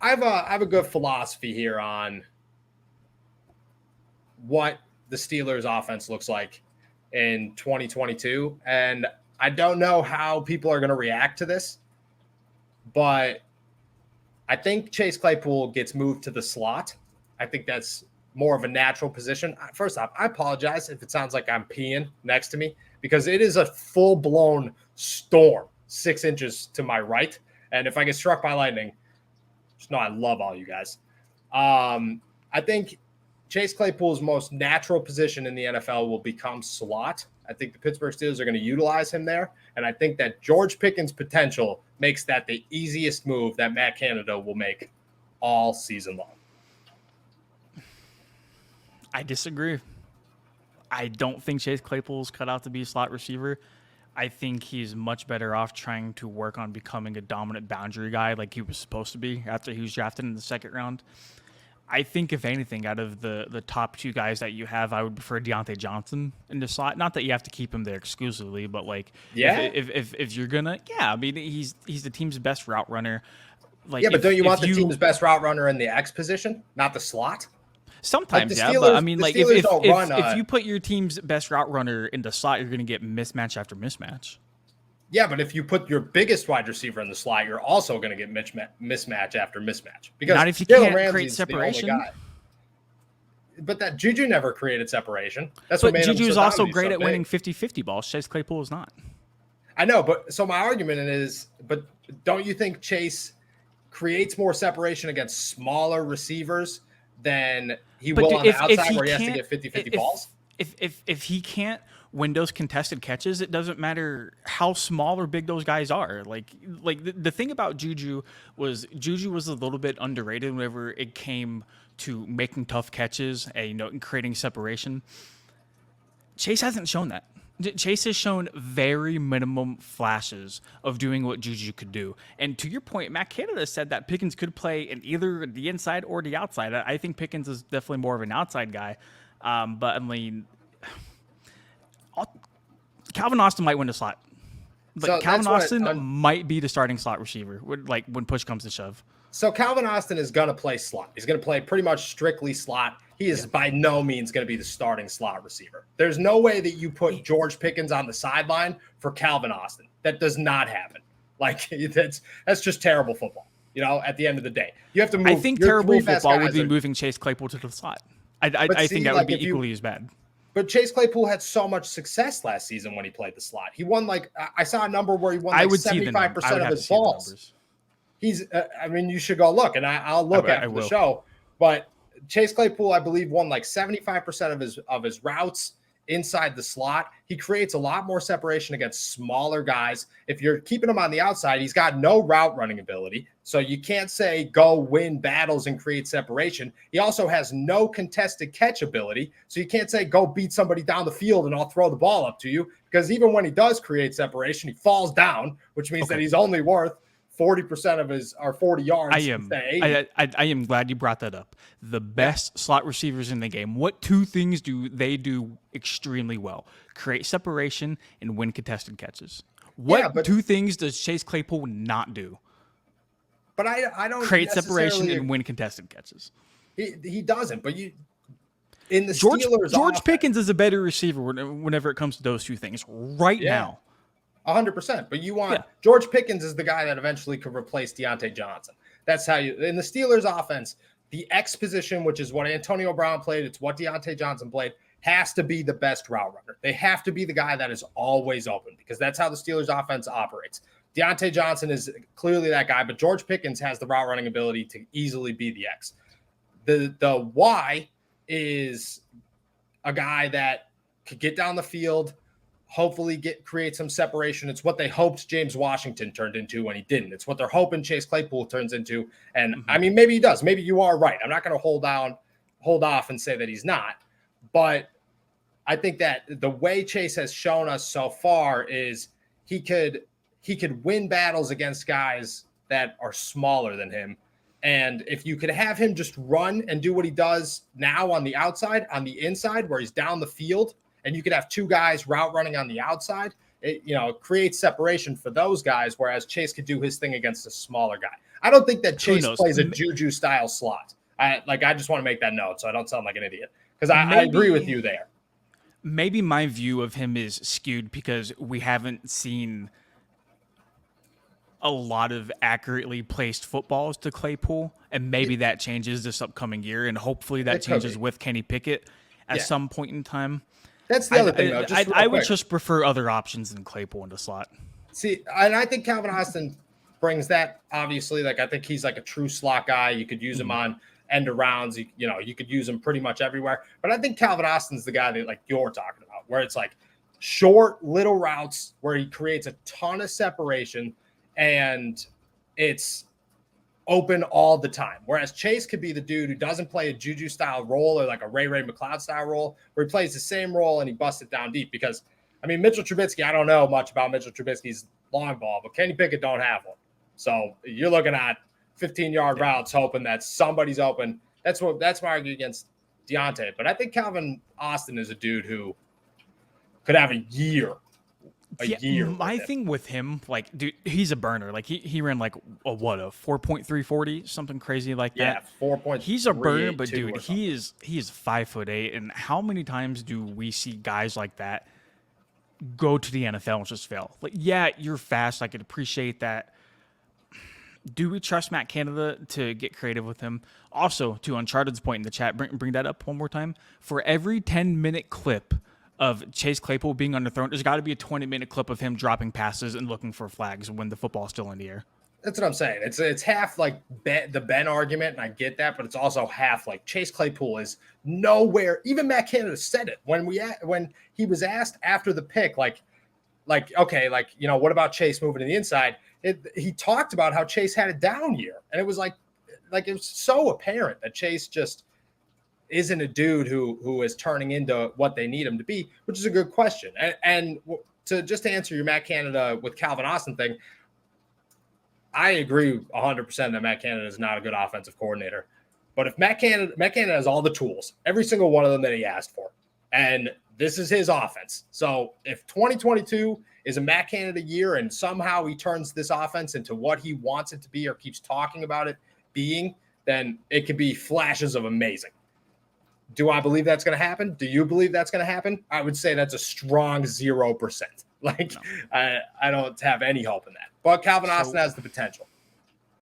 I have a good philosophy here on what the Steelers offense looks like in 2022. And I don't know how people are going to react to this, but I think Chase Claypool gets moved to the slot. I think that's more of a natural position. First off, I apologize if it sounds like I'm peeing next to me because it is a full-blown storm 6 inches to my right. And if I get struck by lightning, just know I love all you guys. I think Chase Claypool's most natural position in the NFL will become slot. I think the Pittsburgh Steelers are going to utilize him there. And I think that George Pickens' potential makes that the easiest move that Matt Canada will make all season long. I disagree. I don't think Chase Claypool's cut out to be a slot receiver. I think he's much better off trying to work on becoming a dominant boundary guy like he was supposed to be after he was drafted in the second round. I think, if anything, out of the top two guys that you have, I would prefer Deontay Johnson in the slot. Not that you have to keep him there exclusively, but like, if you're gonna, I mean, he's the team's best route runner. Like, but don't you want the team's best route runner in the X position, not the slot? Sometimes, like Steelers, but I mean, like, if you put your team's best route runner in the slot, you're gonna get mismatch after mismatch. Yeah, but if you put your biggest wide receiver in the slot, you're also going to get mismatch after mismatch. Because not if you can't create separation. But that Juju never created separation. That's what made Juju him is so also dominant, great so at winning 50-50 balls. Chase Claypool is not. I know, but so my argument is, but don't you think Chase creates more separation against smaller receivers than he will on the outside where he has to get 50-50 balls? If he can't win those contested catches, it doesn't matter how small or big those guys are. Like the thing about Juju was a little bit underrated whenever it came to making tough catches and creating separation. Chase hasn't shown that. Chase has shown very minimum flashes of doing what Juju could do. And to your point, Matt Canada said that Pickens could play in either the inside or the outside. I think Pickens is definitely more of an outside guy. But I mean, Calvin Austin might win the slot. But so Calvin Austin might be the starting slot receiver, like when push comes to shove. So Calvin Austin is going to play slot. He's going to play pretty much strictly slot. He is by no means going to be the starting slot receiver. There's no way that you put George Pickens on the sideline for Calvin Austin. That does not happen. Like, that's just terrible football. At the end of the day, you have to move. I think terrible football would be moving Chase Claypool to the slot. I think that would be equally as bad. But Chase Claypool had so much success last season when he played the slot. He won I saw a number where he won 75% of his balls. He's, you should go look, and I'll look after the show. But Chase Claypool, I believe, won 75% of his routes inside the slot. He creates a lot more separation against smaller guys. If you're keeping him on the outside, he's got no route running ability. So you can't say go win battles and create separation. He also has no contested catch ability. So you can't say go beat somebody down the field and I'll throw the ball up to you, because even when he does create separation, he falls down, which means that he's only worth 40% of his, or 40 yards. I am glad you brought that up. The best slot receivers in the game, what two things do they do extremely well? Create separation and win contested catches. What two things does Chase Claypool not do? But I don't create separation and win contested catches. He doesn't, but in the George Steelers Pickens is a better receiver whenever it comes to those two things now. 100%. But you want George Pickens is the guy that eventually could replace Deontay Johnson. That's how in the Steelers offense, the X position, which is what Antonio Brown played, it's what Deontay Johnson played, has to be the best route runner. They have to be the guy that is always open, because that's how the Steelers offense operates. Deontay Johnson is clearly that guy, but George Pickens has the route running ability to easily be the X. The Y is a guy that could get down the field, hopefully create some separation. It's what they hoped James Washington turned into when he didn't. It's what they're hoping Chase Claypool turns into. And maybe he does. Maybe you are right. I'm not going to hold off and say that he's not. But I think that the way Chase has shown us so far is he could win battles against guys that are smaller than him. And if you could have him just run and do what he does now on the outside, on the inside where he's down the field, and you could have two guys route running on the outside, it, creates separation for those guys, whereas Chase could do his thing against a smaller guy. I don't think that Chase plays a Juju style slot. I just want to make that note so I don't sound like an idiot, because I agree with you there. Maybe my view of him is skewed because we haven't seen a lot of accurately placed footballs to Claypool, and maybe that changes this upcoming year, and hopefully that changes with Kenny Pickett at some point in time. That's the other thing, though. I would just prefer other options than Claypool in the slot. See, and I think Calvin Austin brings that, obviously. Like, I think he's like a true slot guy. You could use him on end arounds. You could use him pretty much everywhere. But I think Calvin Austin's the guy that, like, you're talking about, where it's like short little routes where he creates a ton of separation and it's open all the time. Whereas Chase could be the dude who doesn't play a Juju style role or like a Ray McLeod style role, where he plays the same role and he busts it down deep. Because, I mean, Mitchell Trubisky, I don't know much about Mitchell Trubisky's long ball, but Kenny Pickett don't have one. So you're looking at 15-yard routes hoping that somebody's open. That's my argument against Deontay. But I think Calvin Austin is a dude who could have a year. My thing with him, like, dude, he's a burner. Like, he ran like a 4.340, something crazy like that. Yeah, 4.3. He's a burner, but dude, he is 5'8", and how many times do we see guys like that go to the NFL and just fail? Like, yeah, you're fast. I could appreciate that. Do we trust Matt Canada to get creative with him? Also, to Uncharted's point in the chat, bring that up one more time. For every 10-minute clip of Chase Claypool being underthrown, there's got to be a 20-minute clip of him dropping passes and looking for flags when the football's still in the air. That's what I'm saying. It's half like the Ben argument, and I get that, but it's also half like Chase Claypool is nowhere. Even Matt Canada said it when he was asked after the pick, like okay, like, what about Chase moving to the inside? He talked about how Chase had a down year, and it was like it was so apparent that Chase just isn't a dude who is turning into what they need him to be, which is a good question. And to answer your Matt Canada with Calvin Austin thing, I agree 100% that Matt Canada is not a good offensive coordinator. But if Matt Canada has all the tools, every single one of them that he asked for, and this is his offense. So if 2022 is a Matt Canada year and somehow he turns this offense into what he wants it to be or keeps talking about it being, then it could be flashes of amazing. Do I believe that's going to happen? Do you believe that's going to happen? I would say that's a strong 0%. Like, no. I don't have any hope in that. But Calvin Austin has the potential.